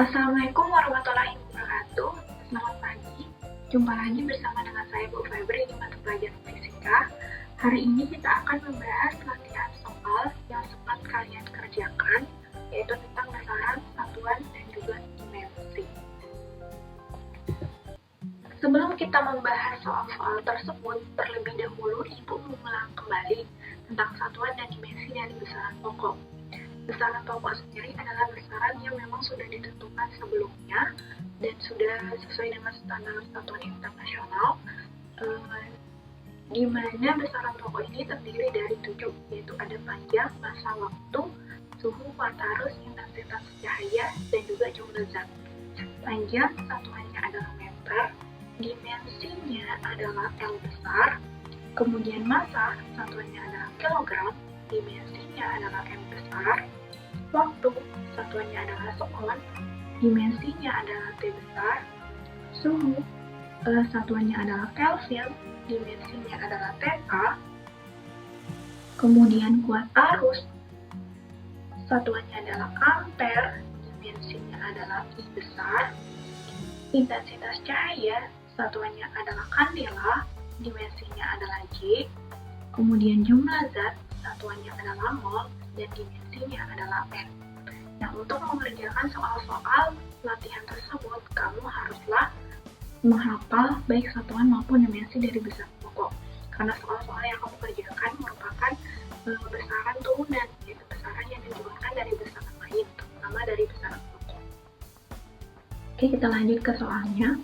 Assalamualaikum warahmatullahi wabarakatuh. Selamat pagi. Jumpa lagi bersama dengan saya Bu Febri di mata pelajaran fisika. Hari ini kita akan membahas latihan soal yang sempat kalian kerjakan, yaitu tentang besaran, satuan, dan juga dimensi. Sebelum kita membahas soal-soal tersebut, terlebih dahulu Ibu mengulang kembali tentang satuan dan dimensi dari besaran pokok. Besaran pokok sendiri adalah besaran yang memang sudah ditentukan sebelumnya dan sudah sesuai dengan standar satuan internasional, di mana besaran pokok ini terdiri dari 7, yaitu ada panjang, masa waktu, suhu, mata arus, intensitas cahaya, dan juga jumlah zat. Panjang satuannya adalah meter, dimensinya adalah L besar, kemudian massa satuannya adalah kilogram, dimensinya adalah M besar, waktu satuannya adalah sekon, dimensinya adalah T besar, suhu satuannya adalah Kelvin, dimensinya adalah TK, kemudian kuat arus satuannya adalah ampere, dimensinya adalah I besar, intensitas cahaya satuannya adalah kandela, dimensinya adalah J, kemudian jumlah zat satuannya adalah mol, dan dimensinya adalah N. Nah, untuk mengerjakan soal-soal latihan tersebut, kamu haruslah menghafal baik satuan maupun dimensi dari besaran pokok. Karena soal-soal yang kamu kerjakan merupakan besaran turunan, yaitu besaran yang diturunkan dari besaran lain, terutama dari besaran pokok. Oke, kita lanjut ke soalnya.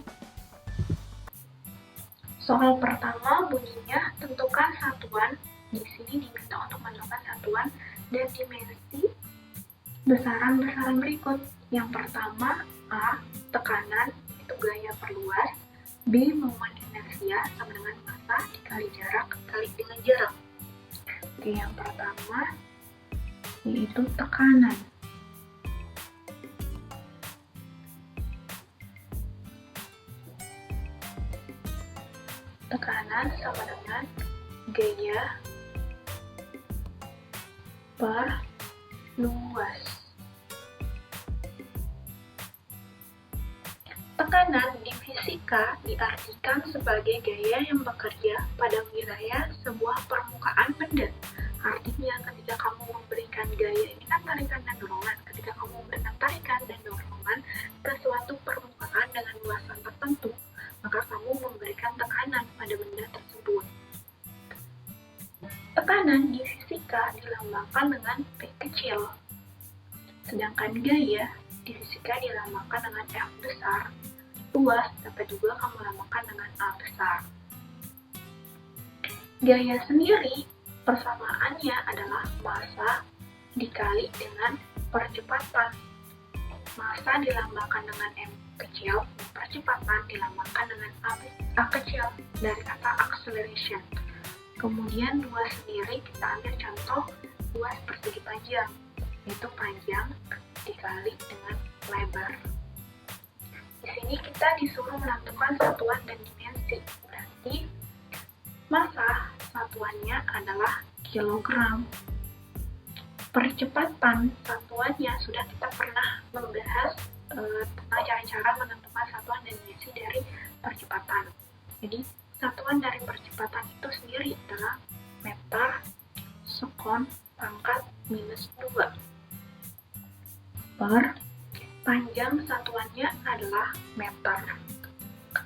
Soal pertama bunyinya, tentukan satuan. Di sini diminta untuk menentukan satuan dan dimensi besaran-besaran berikut. Yang pertama, A, tekanan, itu gaya perluas. B, momen inersia sama dengan massa dikali jarak kali dengan jarak. Oke, yang pertama yaitu tekanan. Tekanan sama dengan gaya perluas. Tekanan di fisika diartikan sebagai gaya yang bekerja pada wilayah sebuah permukaan benda. Artinya ketika kamu memberikan gaya ini kan tarikan dan dorongan. Ketika kamu memberikan tarikan dan dorongan ke suatu permukaan dengan luasan tertentu, maka kamu memberikan tekanan pada benda tersebut. Tekanan di fisika dilambangkan dengan P kecil, sedangkan gaya di fisika dilambangkan dengan F besar. Luas dapat juga kamu lambangkan dengan A besar. Gaya sendiri persamaannya adalah massa dikali dengan percepatan. Massa dilambangkan dengan M kecil, percepatan dilambangkan dengan A kecil dari kata acceleration. Kemudian luas sendiri kita ambil contoh luas persegi panjang, yaitu panjang dikali dengan lebar. Di sini kita disuruh menentukan satuan dan dimensi. Berarti massa satuannya adalah kilogram. Percepatan satuannya sudah kita pernah membahas tentang cara-cara menentukan satuan dan dimensi dari percepatan. Jadi satuan dari percepatan itu sendiri adalah meter sekon pangkat minus 2 per panjang satuannya adalah meter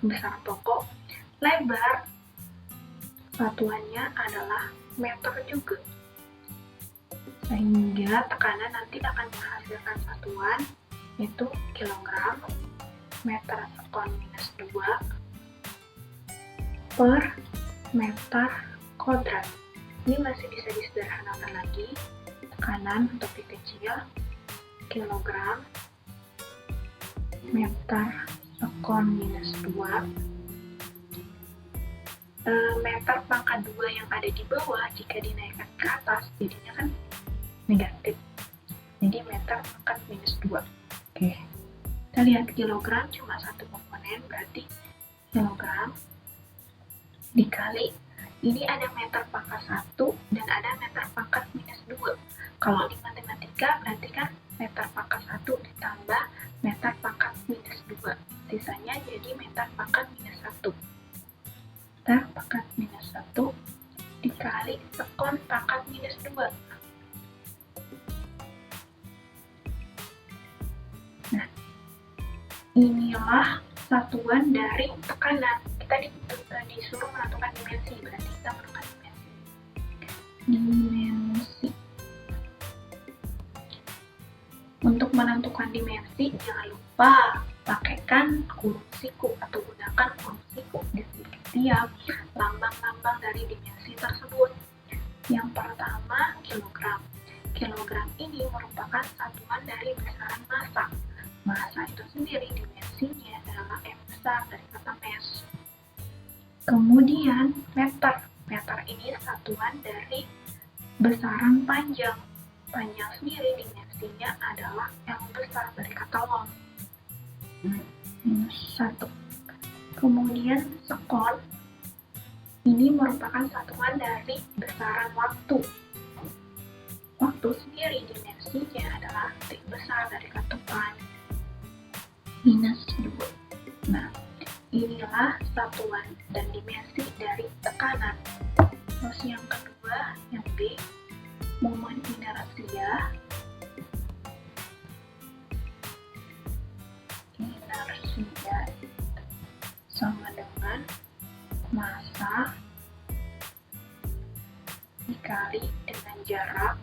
besaran pokok, lebar satuannya adalah meter juga, sehingga tekanan nanti akan menghasilkan satuan yaitu kilogram meter sekon minus 2 per meter kuadrat. Ini masih bisa disederhanakan lagi. Tekanan untuk P kecil, kilogram meter sekon minus 2 meter pangkat 2 yang ada di bawah jika dinaikkan ke atas jadinya kan negatif, jadi meter pangkat minus 2. Oke, kita lihat kilogram cuma satu komponen, berarti kilogram dikali ini ada meter pangkat 1 dan ada meter pangkat minus 2. Kalau di matematika berarti kan meter pangkat 1 ditambah meter pangkat minus 2. Sisanya jadi meter pangkat minus 1. Meter pangkat minus 1 dikali sekon pangkat minus 2. Nah, inilah satuan dari tekanan. Kita disuruh menentukan dimensi, berarti kita menentukan dimensi. Untuk menentukan dimensi, jangan lupa pakaikan kurung siku atau gunakan kurung siku di setiap lambang-lambang dari dimensi tersebut. Yang pertama, kilogram. Kilogram ini merupakan satuan dari besaran massa. Massa itu sendiri dimensinya adalah M besar dari kata mass. Kemudian meter. Meter ini satuan dari besaran panjang. Panjang sendiri dimensinya adalah L besar dari kata long. Minus 1. Kemudian sekon. Ini merupakan satuan dari besaran waktu. Waktu sendiri dimensinya adalah T besar dari kata pan. Minus 2. Nah, inilah satuan dan dimensi dari tekanan. Terus yang kedua, yang B, momen inersia. Inersia sama dengan massa dikali dengan jarak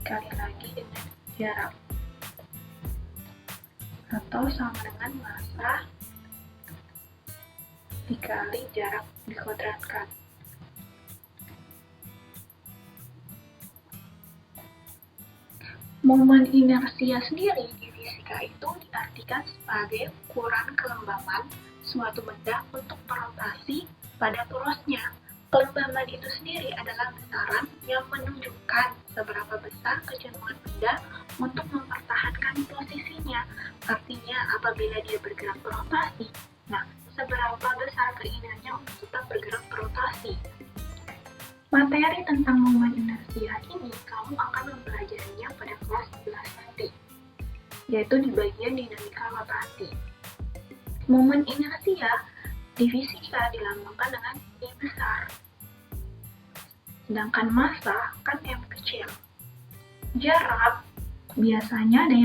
dikali lagi dengan jarak, atau sama dengan massa dikali jarak dikuadratkan. Momen inersia sendiri di fisika itu diartikan sebagai ukuran kelembaban suatu benda untuk berotasi pada porosnya. Kelembaban itu sendiri adalah besaran yang menunjukkan seberapa besar kecenderungan benda untuk mempertahankan posisinya. Artinya apabila dia bergerak berotasi, nah seberapa besar keinginannya untuk tetap bergerak berotasi. Materi tentang momen inersia ini kamu akan mempelajarinya pada kelas 11 nanti, yaitu di bagian dinamika rotasi. Momen inersia di fisika dilambangkan dengan I besar, sedangkan massa kan M kecil. Jarak biasanya ada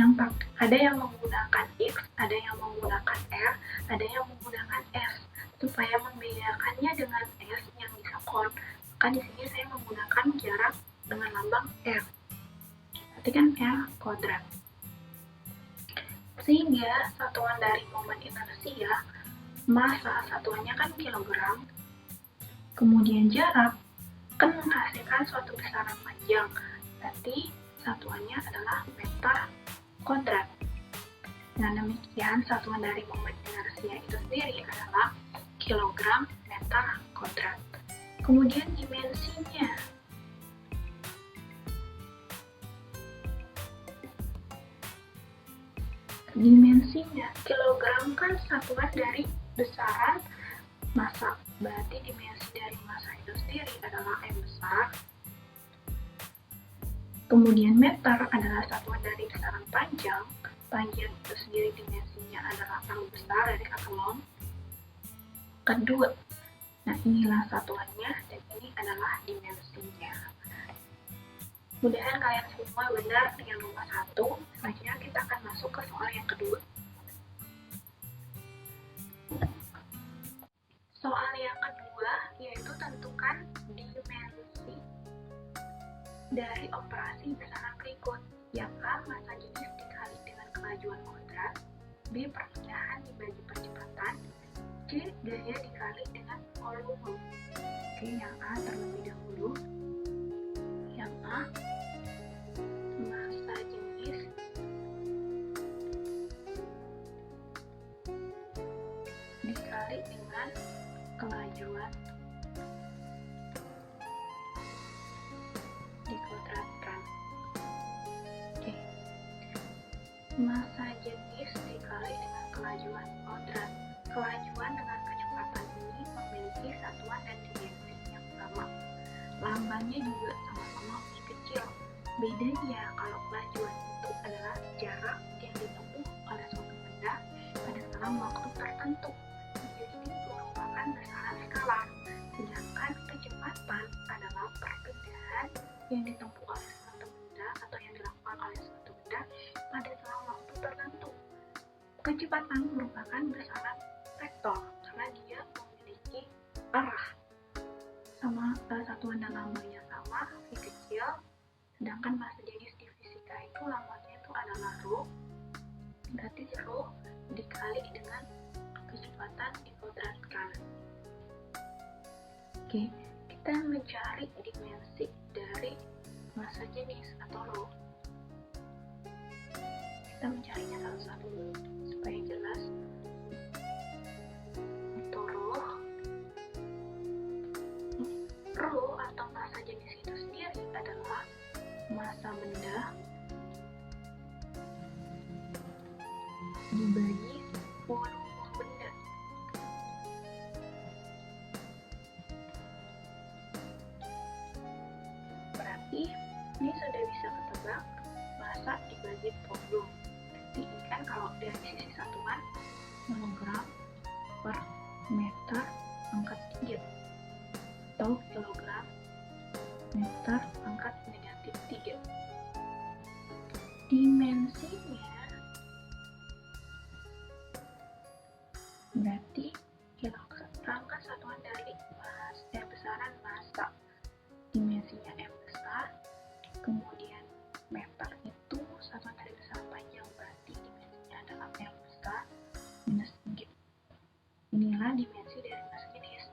yang menggunakan X, ada yang menggunakan R, ada yang menggunakan S. Supaya membedakannya dengan S yang di sekon, maka di sini saya menggunakan jarak dengan lambang R. Berarti kan R kuadrat. Sehingga satuan dari momen inersia, massa satuannya kan kilogram, kemudian jarak kan menghasilkan suatu besaran panjang, berarti satuannya adalah meter kuadrat. Nah, demikian satuan dari momen inersia itu sendiri adalah kilogram meter kuadrat. Kemudian dimensinya. Dimensinya, kilogram kan satuan dari besaran massa, berarti dimensi dari massa itu sendiri adalah M besar. Kemudian meter adalah satuan dari besaran panjang. Panjang itu sendiri dimensinya adalah L besar dari kata long. Kedua, nah inilah satuannya dan ini adalah dimensinya. Mudah-mudahan kalian semua benar dengan nomor 1. Selanjutnya kita akan masuk ke soal yang kedua. Soal yang kedua yaitu tentukan dimensi dari operasi besaran berikut, yang A massa jenis dikali dengan kemajuan kuadrat, B perpindahan dibagi percepatan, C gaya dikali dengan volume. Oke, yang A terlebih dahulu. Yang A, massa jenis dikali dengan kemajuan dikuadratkan. Oke. Massa jenis dikali dengan kelajuan kuadrat. Kelajuan dengan kecepatan ini memiliki satuan dan dimensi yang sama. Lambangnya juga sama-sama V kecil. Bedanya kalau kelajuan yang ditempuh oleh suatu benda atau yang dilakukan oleh suatu benda pada selang waktu tertentu. Kecepatan merupakan besaran vektor karena dia memiliki arah. Satuan dan lambangnya sama, V kecil, sedangkan massa jenis di fisika itu lambangnya itu adalah rho. Berarti rho dikali dengan kecepatan dikuadratkan. Oke, kita mencari dimensi dari massa jenis atau rho. Kita mencarinya satu-satu dulu supaya jelas. Untuk rho atau massa jenis itu sendiri adalah massa benda dibagi volume benda. Berarti ini sudah bisa ketebak massa dibagi volume. Jadi ini kan kalau dari sisi satuan kilogram per meter pangkat 3 atau kilogram meter pangkat negatif 3. Dimensinya berarti kilogram kan satuan dari besaran massa, dimensinya M besar, kemudian meter itu satuan dari besaran panjang, berarti dimensinya adalah M besar minus 3. Inilah dimensi dari massa jenis.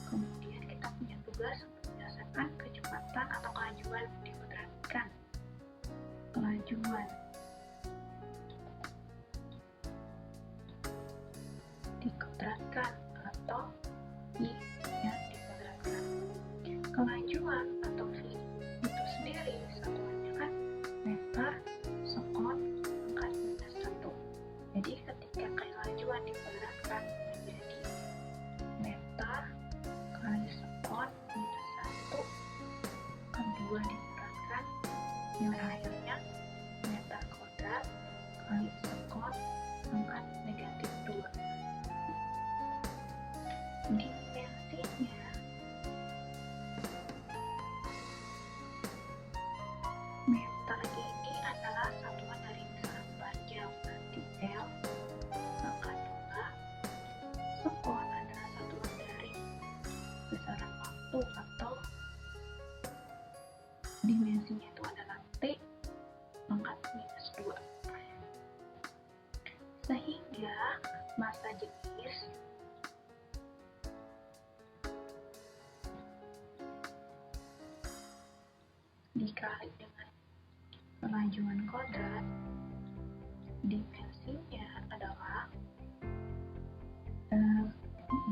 Kemudian kita punya tugas untuk menyelesaikan kecepatan atau kelajuan dikuadratkan. Kelajuan dikuadratkan atau I yang dikuadratkan. Kelajuan atau V itu sendiri satuannya kan meter sekon pangkat minus 1. Jadi ketika kelajuan dikuadratkan menjadi meter kali sekon minus 1, kedua dikuadratkan, nilai akhirnya meter kuadrat kali sekon pangkat negatif 2. Dimensinya meter ini adalah satuan dari besaran panjang, berarti L pangkat 2. Sekon adalah satuan dari besaran waktu atau dimensinya itu adalah T pangkat minus 2. Sehingga massa jenis dikali dengan kelajuan kuadrat, dimensinya adalah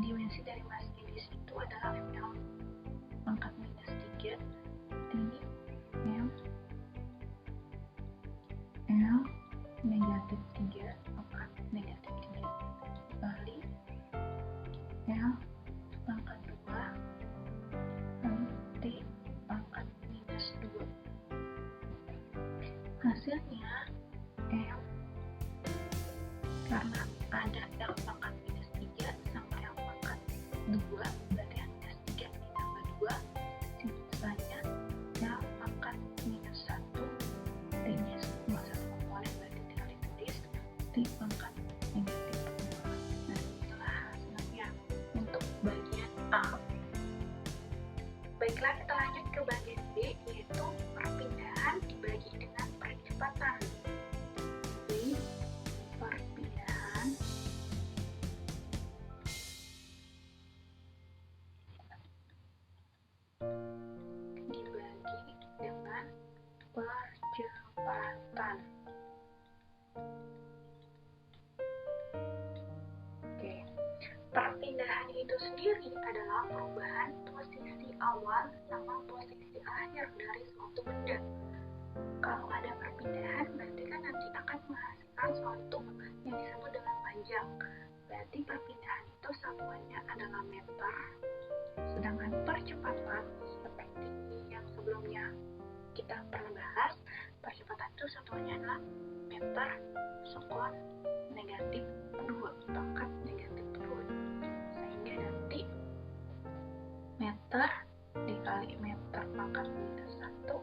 dimensi dari massa jenis itu adalah L pangkat minus 3. Ini L negatif 3 pangkat negatif 3 kali L pangkat 2 kali T pangkat minus 2. Hasilnya M, karena ada L pangkat minus 3 sama L pangkat 2, berarti minus 3 ditambah 2, sisanya L pangkat minus 1, T-nya cuma satu komponen, berarti tinggal ditulis T pangkat negatif 2. Nah, itulah hasilnya untuk bagian A. Baiklah, kita lanjut ke bagian B, yaitu perpindahan dibagi dengan percepatan. Jadi, perpindahan dibagi dengan percepatan. Oke, perpindahan itu sendiri adalah perubahan posisi awal sama posisi akhir dari suatu benda. Kalau ada perpindahan, berarti kan nanti akan menghasilkan suatu yang disebut dengan panjang. Berarti perpindahan itu satuannya adalah meter. Sedangkan percepatan, seperti yang sebelumnya kita pernah bahas, percepatan itu satuannya adalah meter sekon negatif 2 pangkat negatif 2. Sehingga nanti meter dikali meter pangkat minus 1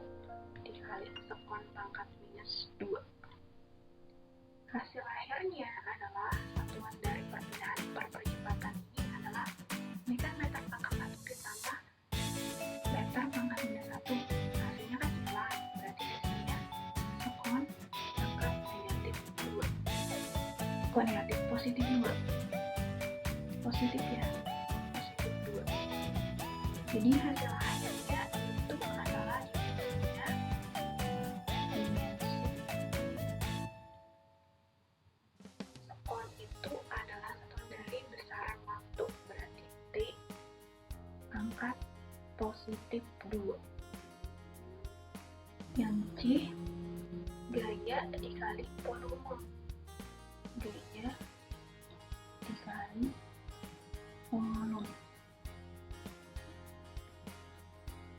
Kok negatif? Positif 2. Positif ya, positif 2. Jadi hasil akhirnya itu adalah jadinya dimensi sekon itu adalah satuan dari besaran waktu, berarti T pangkat positif 2. Yang C, gaya dikali volume. Gaya dikali volume.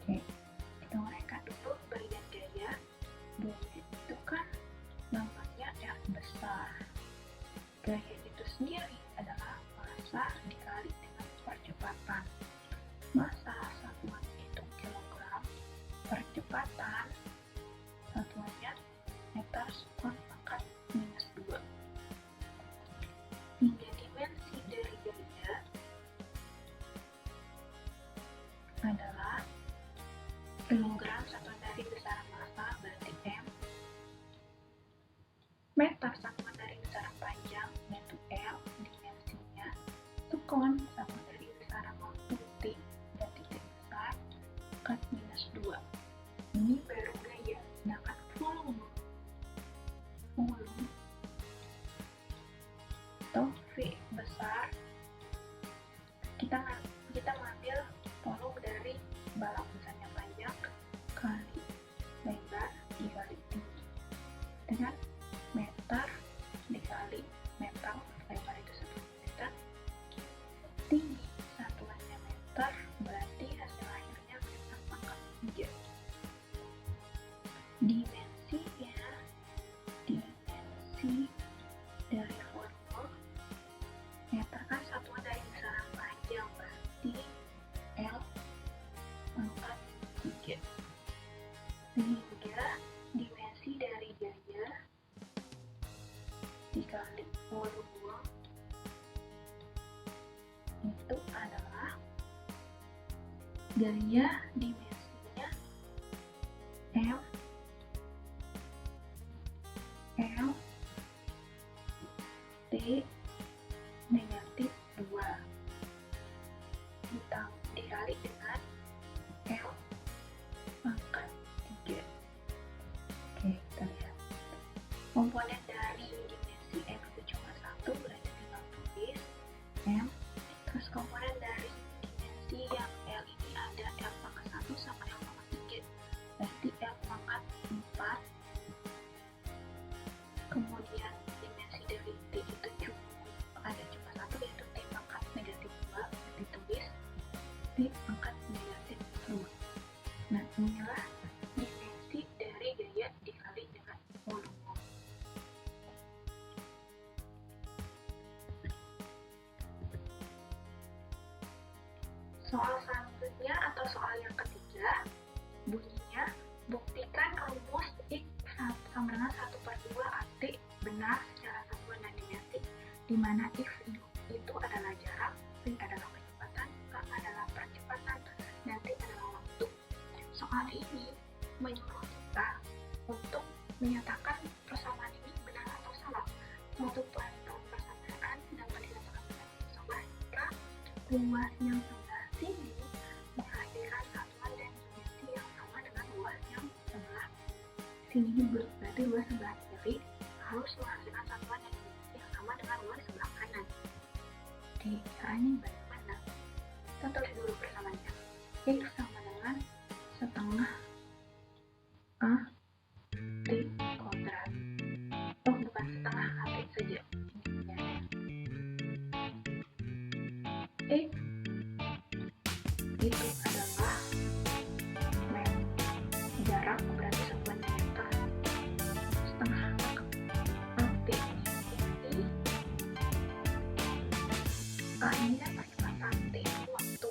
Oke, kita uraikan dulu bagian gaya. Gaya itu kan namanya F besar. Gaya itu sendiri adalah massa dikali dengan percepatan. Massa satuan itu kilogram, percepatan satuannya meter sekon pangkat minus 2. Hingga dimensi dari gaya adalah kilogram satuan dari besaran massa, berarti M. Meter satuan dari besaran panjang, yaitu L, dimensinya. Sekon satuan dari besaran waktu, T, berarti T besar pangkat minus 2. Ini baru gaya. Sedangkan volume atau V besar, kita mengambil volume dari balok misalnya panjang kali lebar dikali tinggi dengan meter dikali meter, lebar itu 1 meter, tinggi satuannya meter, berarti hasil akhirnya meter pangkat 3. Dimensinya, dimensi dari volume, meter kan satuan dari besaran panjang, berarti L pangkat 3. Sehingga dimensi dari gaya dikali volume itu adalah gaya dimensinya M L T negatif 2 dikali dengan L pangkat 3. Oke, kita lihat komponen dari dimensi M itu cuma 1, berarti tinggal tulis M. Terus komponen dari dimensi yang L ini ada L pangkat 1 sama L pangkat 3, berarti L pangkat 4. Kemudian dimensi dari T itu cuma 1, yaitu T pangkat negatif 2, ditulis T pangkat negatif 2. Nah, inilah dimensi dari gaya dikali dengan volume. Soal selanjutnya atau soal yang ketiga, bunyinya buktikan rumus X sama dengan 1/2 AT benar secara satuan dan dimensi, di mana X itu adalah jarak, V adalah kecepatan, K adalah percepatan, dan T adalah waktu. Soal ini menyuruh kita untuk menyatakan persamaan ini benar atau salah. Suatu persamaan dapat dikatakan benar atau salah jika ruas yang sebelah sini menghadirkan satuan dan dimensi yang sama dengan ruas yang sebelah sini juga. Berarti ruas sebelah kiri harus menghasilkan satuan dan dimensi yang sama dengan ruas sebelah kanan. Oke, caranya bagaimana? Kita tulis dulu persamaannya. X sama dengan setengah A T kuadrat. Oh, bukan setengah AT saja. X itu adalah jarak, berarti satuannya meter, setengah AT ini A ini kan percepatan, T itu waktu.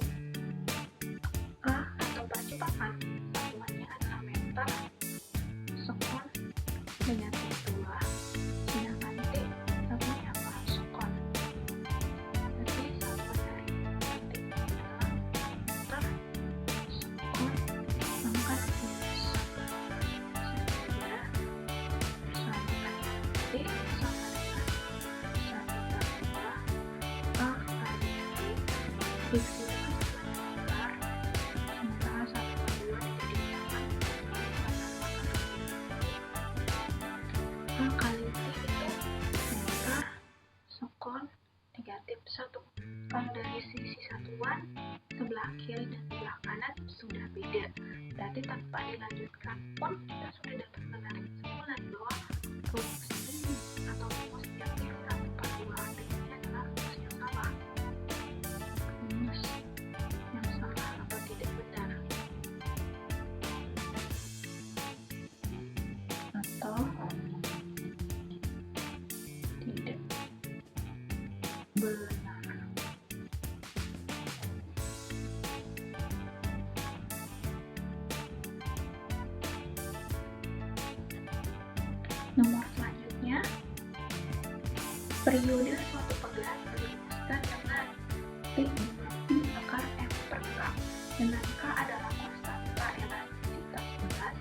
A atau percepatan satuannya adalah meter sekon negatif 2, sedangkan T satuannya apa? Sekon. Jadi satuan dari T adalah meter sekon pangkat minus 3, sambungkan T sama dengan 1/2 Dikalikan satuan besar, sementara satuan 2 tidak digunakan untuk penempatan akar. A kali T itu meter sekon negatif 1. Kalau dari sisi satuan, sebelah kiri dan sebelah kanan sudah beda. Berarti tanpa dilanjutkan pun kita sudah dapat menarik kesimpulan bahwa rumus ini atau rumus yang X1/2 ini adalah rumus yang salah. Rumus yang salah atau tidak benar. Atau tidak benar. Nomor selanjutnya, periode suatu pegas dirumuskan dengan T dimensi akar M per K, dengan K adalah konstanta elastisitas pegas,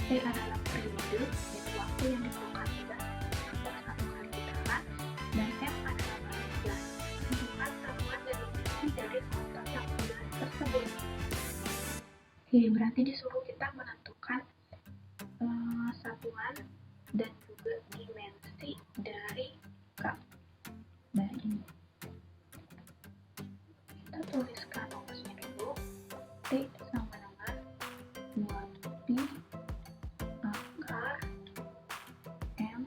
T adalah periode yaitu waktu yang diperlukan pegas untuk satu kali getaran, dan M adalah pegas. Tentukan satuan dan dimensi dari konstanta pegas tersebut. Oke, berarti disuruh kita menentukan satuan dan juga dimensi dari K. Dari ini kita tuliskan rumusnya dulu. T sama dengan 2pi akar M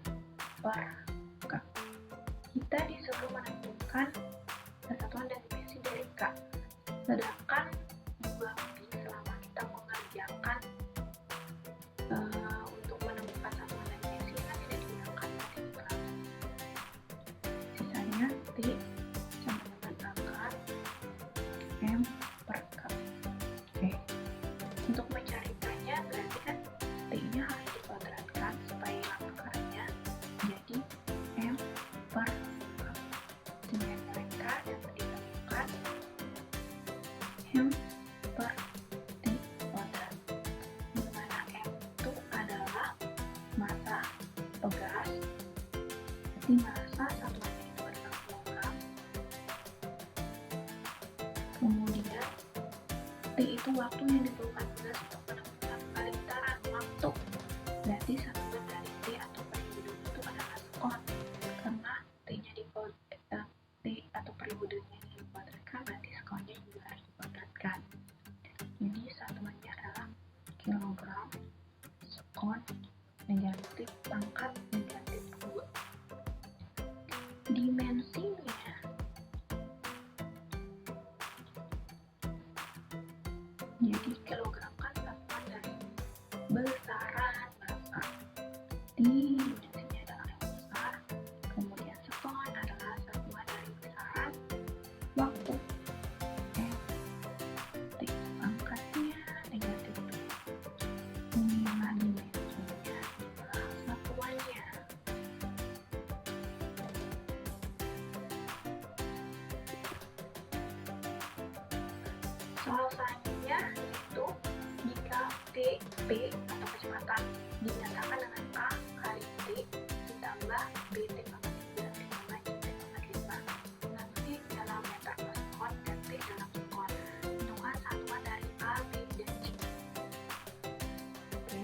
per K. Kita disuruh menentukan satuan dan dimensi dari K, sedangkan 2pi selama kita mengerjakan untuk menemukan satuan dan dimensi kan tidak digunakan tadi dikurangi. Sisanya T sama dengan akar M per K. Oke. Untuk mencari K-nya berarti kan T-nya harus dikuadratkan supaya hilang akarnya. Jadi M per K. Sehingga mereka dapat ditemukan M per T kuadrat, di mana M itu adalah massa pegas, berarti massa satuannya itu adalah kilogram. Kemudian T itu waktu yang diperlukan pegas untuk menemukan kali getaran waktu, berarti satuan dari T atau periode itu adalah sekon, karena T-nya T atau periodenya dikuadratkan, berarti sekonnya juga harus dikuadratkan. Jadi satuannya adalah kilogram sekon negatif pangkat negatif 2. Dimensinya jadi kilogram kan satuan dari besaran massa, dimensinya adalah yang besar, kemudian sekon adalah satuan dari besaran waktu, T pangkatnya negatif 2. Inilah dimensinya, inilah satuannya. Soal selanjutnya yaitu jika P atau kecepatan dinyatakan dengan A kali T ditambah BT pangkat 3 ditambah IT pangkat 5, dengan T dalam meter per sekon dan T dalam sekon. Tentukan satuan dari A, B, dan C. Oke,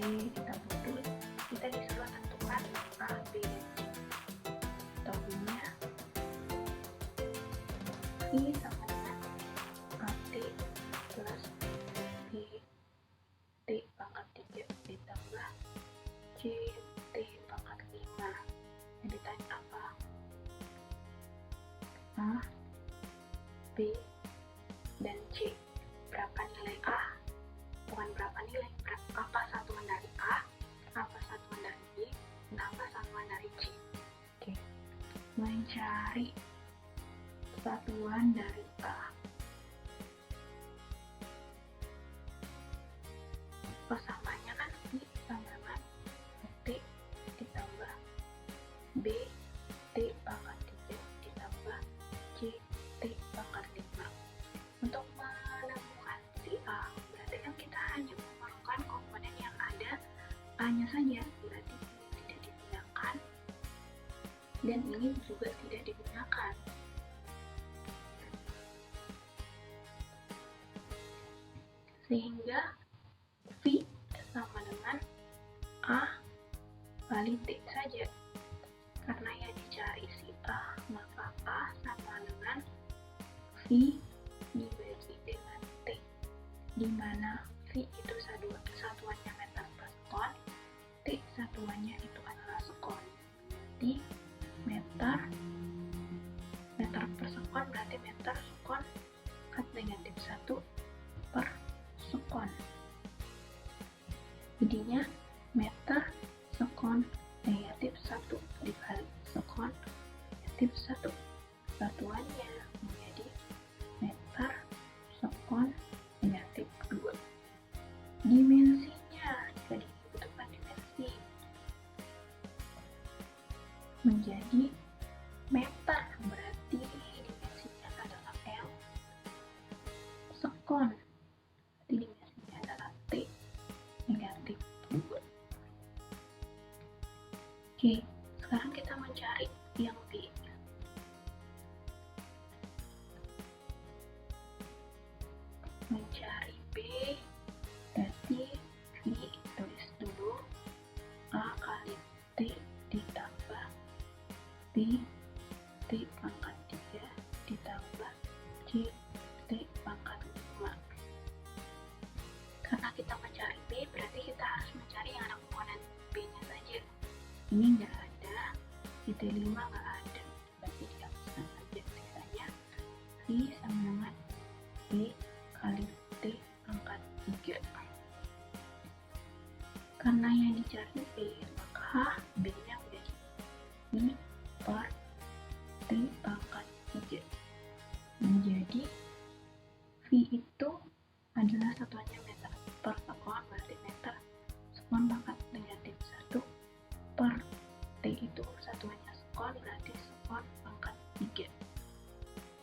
kita disuruh tentukan A, B, dan C. Tahunya I sama dengan AT plus BT pangkat 3 ditambah CT pangkat 5. Yang ditanya apa? A, B, dan C. Berapa nilai A? Bukan berapa nilai, apa satuan dari A, apa satuan dari B, dan apa satuan dari C. Oke. Mencari satuan dari A. Persamanya kan I sama dengan T ditambah B T pangkat 3 ditambah C T pangkat 5. Untuk menemukan si A, berarti kan kita hanya memerlukan komponen yang ada A-nya saja, berarti ini tidak digunakan dan ini juga tidak digunakan. sehingga V sama dengan A kali T saja. Karena yang dicari si A, maka A sama dengan V dibagi dengan T, di mana V itu satuannya meter per sekon, T satuannya itu adalah sekon. Di meter per sekon berarti meter sekon kat negatif 1 per sekon. Jadinya meter sekon negatif 1 dikali sekon negatif 1. Satuannya menjadi meter sekon negatif 2. Dimensinya, jika dibutuhkan dimensi, menjadi meter, berarti dimensinya adalah L, sekon, berarti dimensinya adalah T negatif 2. Oke, sekarang kita mencari yang B. Mencari B, berarti V tulis dulu A kali T ditambah B T pangkat 3 ditambah C T pangkat 5. Karena kita mencari B, berarti kita harus mencari yang ada komponen B nya saja. Ini nggak ada, T5 nggak ada, berarti dihapuskan saja. Sisanya V sama dengan B kali T pangkat 3. Karena yang dicari B, maka B nya menjadi V per T pangkat 3. Menjadi V itu adalah satuannya meter per sekon, berarti meter sekon pangkat negatif 1 per T itu satuannya sekon, berarti sekon pangkat 3.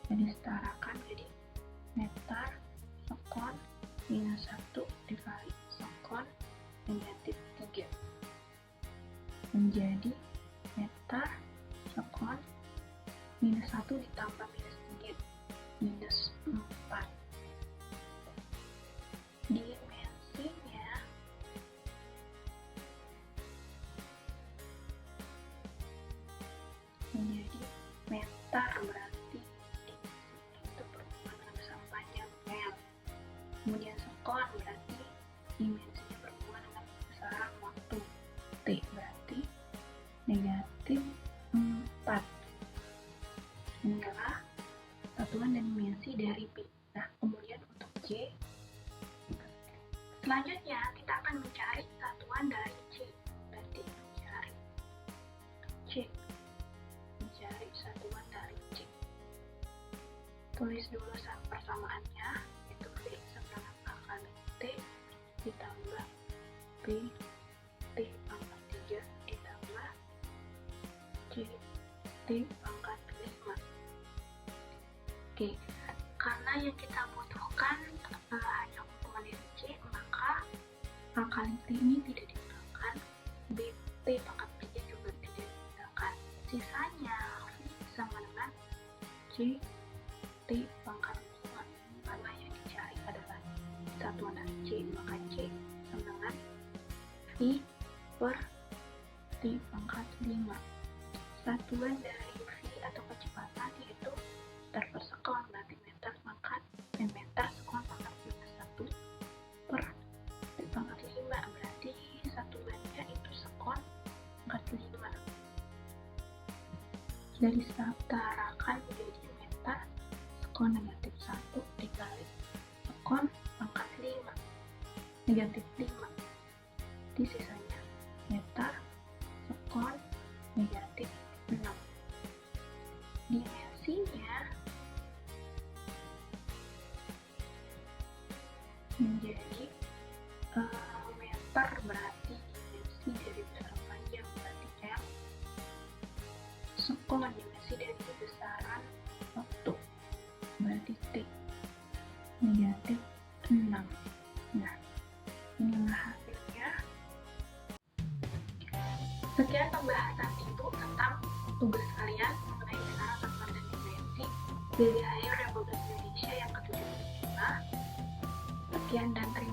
Jadi setarakan, jadi meter sekon minus 1 dikali sekon negatif 3 menjadi meter sekon minus 1 ditambah minus 3 minus 4. Dimensinya menjadi meter, berarti dimensinya itu berhubungan dengan besar panjang L. Kemudian sekon berarti dimensinya berhubungan dengan besaran waktu T, berarti negatif 4. Inilah satuan dan dimensi dari B. Nah, kemudian untuk C, selanjutnya kita akan mencari satuan dari C. Berarti mencari satuan dari C. Tulis dulu persamaannya, yaitu V sama dengan A kali T ditambah B T pangkat 3 ditambah C T pangkat 5. Oke, karena yang kita butuhkan hanya komponen C, maka A kali T ini tidak digunakan, B T pangkat 3 juga tidak digunakan. Sisanya V sama dengan C T pangkat 5. Karena yang dicari adalah satuan dari C, maka C sama dengan V per T pangkat 5. Satuan dari V atau kecepatan yaitu meter per sekon, berarti meter sekon pangkat minus 1 per T pangkat 5, berarti satuannya itu sekon pangkat 5. Jadi setarakan menjadi meter sekon negatif 1 dikali sekon pangkat 5 negatif 5. Di sisanya meter sekon negatif 6. Dimensinya menjadi meter, berarti dimensi dari besar panjang berarti L, sekon dimensi dari besaran waktu berarti T negatif 6. Nah, inilah hasilnya. Sekian pembahasan Ibu tentang tugas kalian mengenai besaran, satuan, dan dimensi Dirgahayu Republik Indonesia yang ke-75. Sekian dan terima